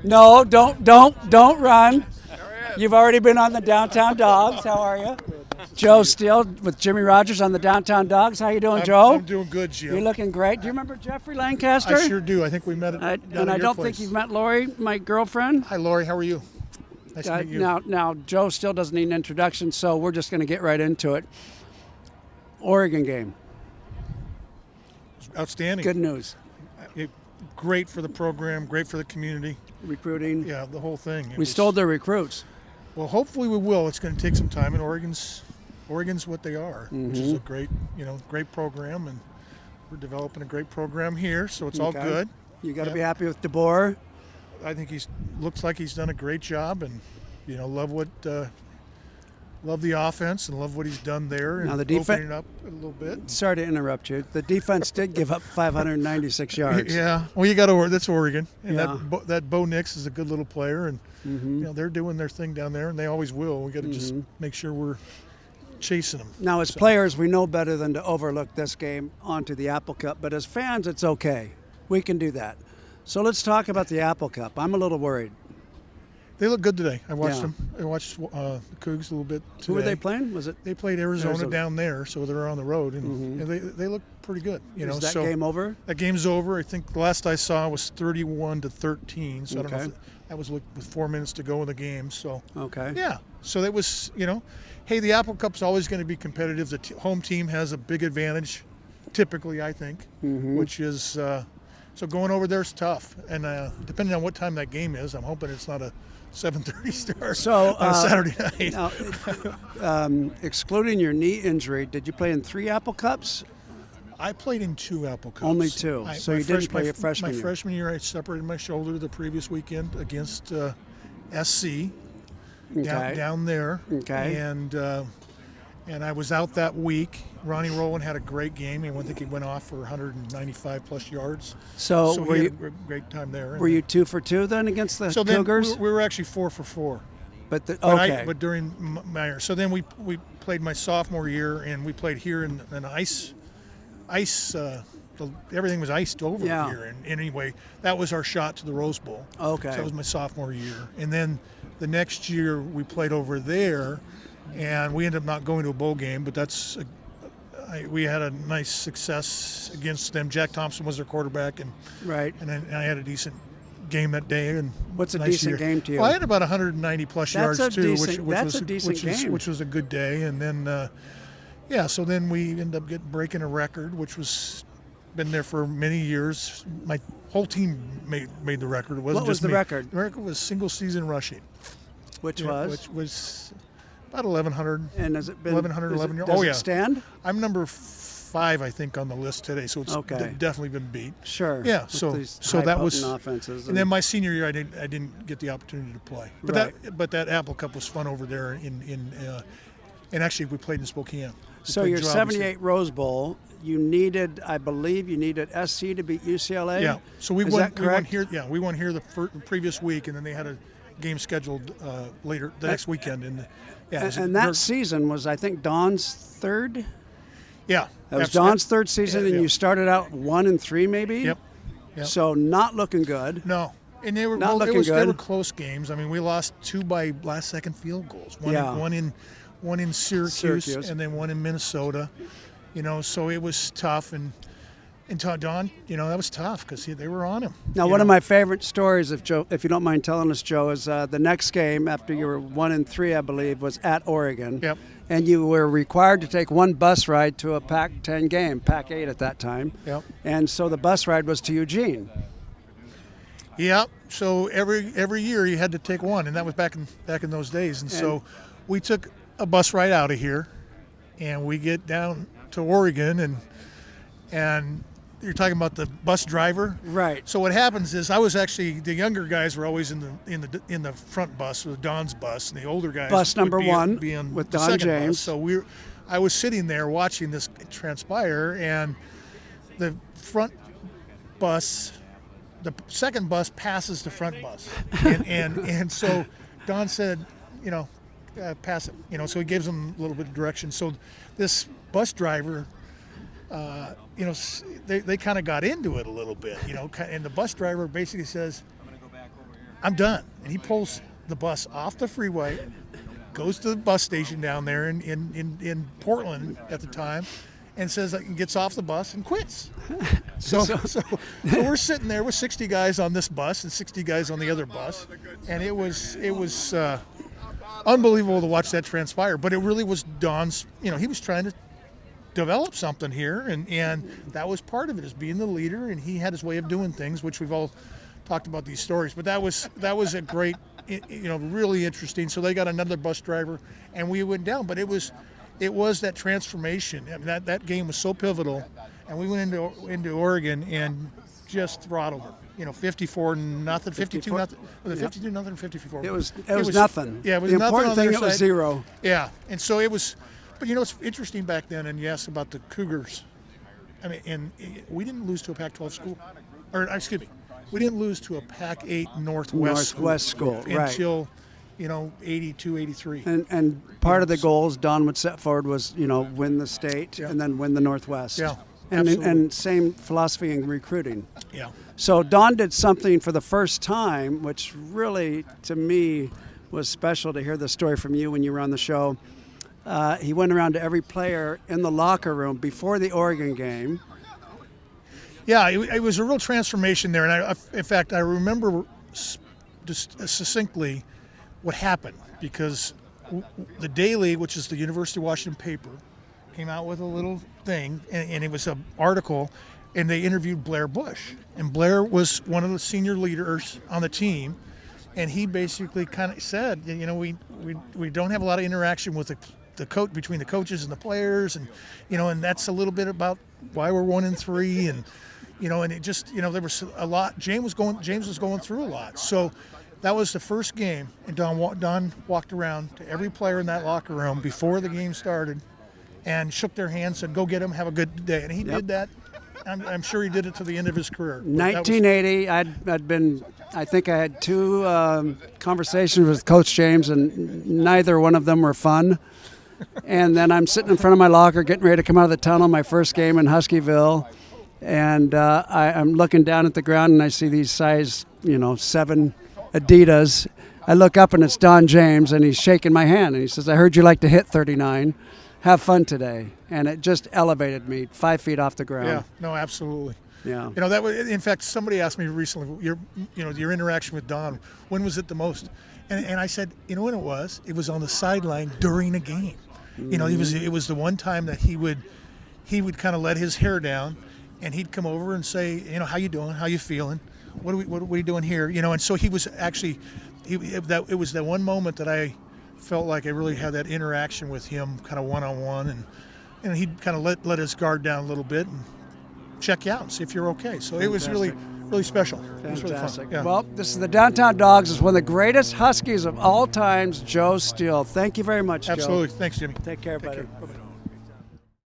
No, don't run. You've already been on the Downtown Dogs. How are you? Joe Steele with Jimmy Rodgers on the Downtown Dogs. How you doing, Joe? I'm doing good, Jim. You're looking great. Do you remember Jeffrey Lancaster? I sure do. I think we met at And I don't think you've met Lori, my girlfriend. Hi, Lori. How are you? Nice to meet you. Now, Joe still doesn't need an introduction, so we're just going to get right into it. Oregon game. Outstanding. Good news. Great for the program. Great for the community. Recruiting. Yeah, the whole thing. We stole their recruits. Well, hopefully we will. It's going to take some time, and Oregon's what they are, which is a great program, and we're developing a great program here. So it's all good. You got to be happy with DeBoer. I think looks like he's done a great job, and love the offense and love what he's done there. Now and the defense, opening it up a little bit. Sorry to interrupt you. The defense did give up 596 yards. Yeah, well, you got to. That's Oregon, and that Bo Nix is a good little player, and they're doing their thing down there, and they always will. We got to just make sure we're chasing them. Now, as players, we know better than to overlook this game onto the Apple Cup, but as fans, it's okay. We can do that. So let's talk about the Apple Cup. I'm a little worried. They look good today. I watched them. I watched the Cougs a little bit today. Who were they playing? Was it? They played Arizona down there, so they're on the road, and they look pretty good. Is that game over? That game's over. I think the last I saw was 31-13. So I don't know if that was with 4 minutes to go in the game. So yeah. So that was hey, the Apple Cup's always going to be competitive. The home team has a big advantage, typically, I think, which is so going over there is tough. And depending on what time that game is, I'm hoping it's not a 7:30 start on a Saturday night. Now, excluding your knee injury, did you play in 3 Apple Cups? I played in 2 Apple Cups. Only 2. So you didn't play your freshman year. My freshman year, I separated my shoulder the previous weekend against SC down there. Okay. And I was out that week. Ronnie Rowland had a great game. I think he went off for 195 plus yards. So he had a great time there. Were you 2 for 2 then against the Cougars? Then we were actually 4 for 4. But during my year. So then we played my sophomore year, and we played here in an ice. Everything was iced over here. And anyway, that was our shot to the Rose Bowl. Okay. So that was my sophomore year. And then the next year we played over there, and we ended up not going to a bowl game, but we had a nice success against them. Jack Thompson was their quarterback, and I had a decent game that day. And what's a decent game to you? Well, I had about 190 plus yards too, which was a good day. And then so then we ended up breaking a record, which was been there for many years. My whole team made the record. It wasn't what was just the me. record? The record was single season rushing, which was about 1,100. And has it been 1,100, 11 years? Does it stand? I'm number 5, I think, on the list today, so it's definitely been beat. Sure. Yeah. So that was. Offenses and then my senior year, I didn't get the opportunity to play. But that Apple Cup was fun over there and actually we played in Spokane. So your 78 Rose Bowl, I believe you needed SC to beat UCLA? Yeah. So we won here. Yeah, we won here the previous week, and then they had a game scheduled later the next weekend. And that season was, I think, Don's third? Yeah. That was Don's third season, and you started out 1-3 maybe? Yep. So not looking good. No. And they were they were close games. I mean, we lost 2 by last-second field goals. One in Syracuse, and then one in Minnesota. So it was tough. And Don, that was tough because they were on him. Now, one of my favorite stories, if you don't mind telling us, Joe, is the next game after you were 1-3, I believe, was at Oregon. Yep. And you were required to take one bus ride to a Pac-10 game, Pac-8 at that time. Yep. And so the bus ride was to Eugene. Yep. So every year you had to take one, and that was back in those days. And so we took a bus ride out of here, and we get down to Oregon, and you're talking about the bus driver, right? So what happens is the younger guys were always in the front bus with Don's bus, and the older guys bus number one be on with the Don second James. Bus. So I was sitting there watching this transpire, and the front bus, the second bus passes the front bus, and so Don said, pass it, so he gives them a little bit of direction. So this bus driver, they kind of got into it a little bit, and the bus driver basically says, I'm done. And he pulls the bus off the freeway, goes to the bus station down there in Portland at the time, and says gets off the bus and quits. So we're sitting there with 60 guys on this bus and 60 guys on the other bus, and it was unbelievable to watch that transpire. But it really was Don's. He was trying to develop something here, and that was part of it, is being the leader, and he had his way of doing things, which we've all talked about these stories. But that was a great, really interesting. So they got another bus driver, and we went down. But it was that transformation. I mean, that game was so pivotal, and we went into Oregon and just throttled them. 54-0, 52-0. Was it 52-0 or 54? It was nothing. Yeah, it was the nothing. important on thing, their it was side. 0. Yeah, and so it was. But it's interesting back then, and you asked about the Cougars. I mean, and we didn't lose to a Pac-12 school, or excuse me, we didn't lose to a Pac-8 Northwest school until 82, 83. And part of the goals Don would set forward was win the state and then win the Northwest. Yeah, and same philosophy in recruiting. Yeah. So Don did something for the first time, which really to me was special to hear the story from you when you were on the show. He went around to every player in the locker room before the Oregon game. Yeah, it was a real transformation there. And in fact, I remember just succinctly what happened, because the Daily, which is the University of Washington paper, came out with a little thing, and it was an article, and they interviewed Blair Bush. And Blair was one of the senior leaders on the team, and he basically kind of said, we don't have a lot of interaction with the coach, between the coaches and the players, and and that's a little bit about why we're 1-3, and and it just there was a lot. James was going through a lot. So that was the first game, and Don walked around to every player in that locker room before the game started, and shook their hands, said, "Go get them, have a good day," and he did that. I'm sure he did it to the end of his career. 1980, I think I had 2 conversations with Coach James, and neither one of them were fun. And then I'm sitting in front of my locker getting ready to come out of the tunnel, my first game in Huskyville, and I'm looking down at the ground, and I see these size 7 Adidas. I look up, and it's Don James, and he's shaking my hand, and he says, "I heard you like to hit 39. Have fun today." And it just elevated me 5 feet off the ground. Yeah, no, absolutely. Yeah. That was, in fact, somebody asked me recently, your interaction with Don, when was it the most? And I said, when it was? It was on the sideline during a game. It was the one time that he would kind of let his hair down, and he'd come over and say, "How you doing? How you feeling? What are we doing here?" And so he was actually, it was that one moment that I felt like I really had that interaction with him, kind of one-on-one, and he'd kind of let his guard down a little bit and check you out and see if you're okay. So It was really special. It was really fun. Yeah. Well, this is the Downtown Dawgs. It's one of the greatest Huskies of all times, Joe Steele. Thank you very much, Joe. Absolutely. Thanks, Jimmy. Take care, Take buddy. care. Bye-bye.